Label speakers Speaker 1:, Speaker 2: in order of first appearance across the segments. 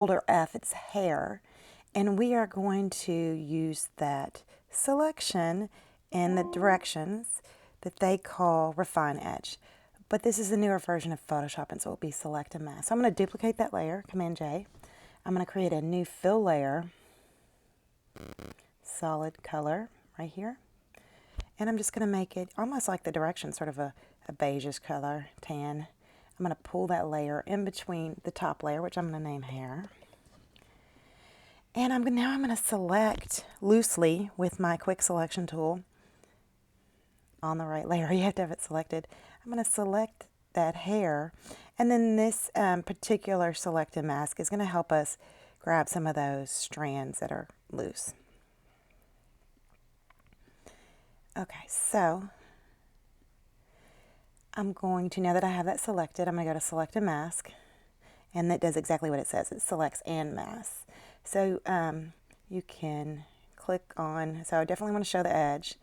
Speaker 1: folder F, it's hair, and we are going to use that selection in the directions that they call refine edge. But this is a newer version of Photoshop, and so it will be select and mask. So I'm going to duplicate that layer, Command J. I'm going to create a new fill layer, solid color right here. And I'm just going to make it almost like the direction, sort of a beigeish color, tan. I'm going to pull that layer in between the top layer, which I'm going to name hair. And now I'm going to select loosely with my quick selection tool on the right layer. You have to have it selected. I'm going to select that hair, and then this particular select and mask is going to help us grab some of those strands that are loose. Okay, so I'm going to, now that I have that selected, I'm going to go to select and mask, and that does exactly what it says. It selects and masks. So you can click on, so I definitely want to show the edge.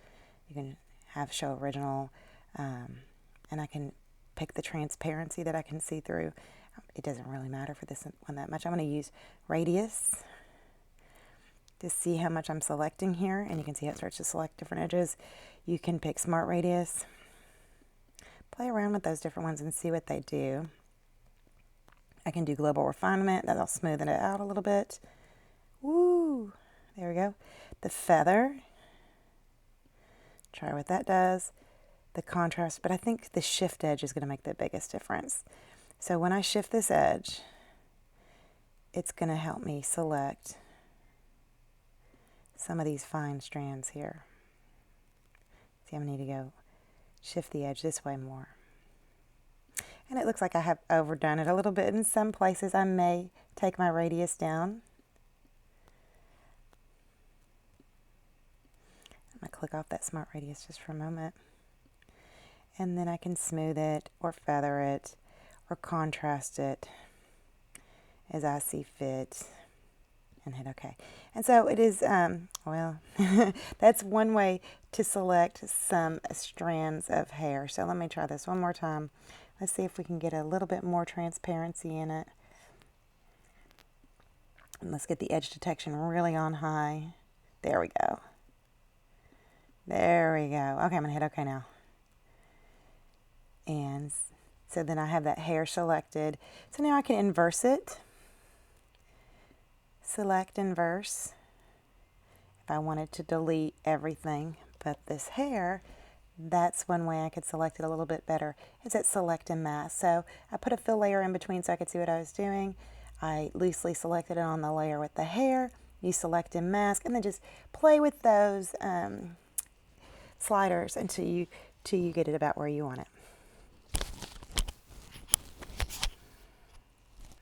Speaker 1: You can have show original, and I can pick the transparency that I can see through. It doesn't really matter for this one that much. I'm going to use radius to see how much I'm selecting here, and you can see how it starts to select different edges. You can pick smart radius, play around with those different ones and see what they do. I can do global refinement, that'll smoothen it out a little bit. Woo! There we go. The feather, try what that does. The contrast, but I think the shift edge is going to make the biggest difference. So when I shift this edge, it's going to help me select some of these fine strands here. See, I'm going to need to go shift the edge this way more. And it looks like I have overdone it a little bit in some places. I may take my radius down. I'm going to click off that smart radius just for a moment. And then I can smooth it or feather it or contrast it as I see fit and hit OK. And so it is, well, that's one way to select some strands of hair. So let me try this one more time. Let's see if we can get a little bit more transparency in it. And let's get the edge detection really on high. There we go. There we go. Okay, I'm going to hit OK now. And so then I have that hair selected. So now I can inverse it. Select inverse. If I wanted to delete everything but this hair, that's one way I could select it a little bit better, is at select and mask. So I put a fill layer in between so I could see what I was doing. I loosely selected it on the layer with the hair. You select and mask, and then just play with those sliders until you get it about where you want it.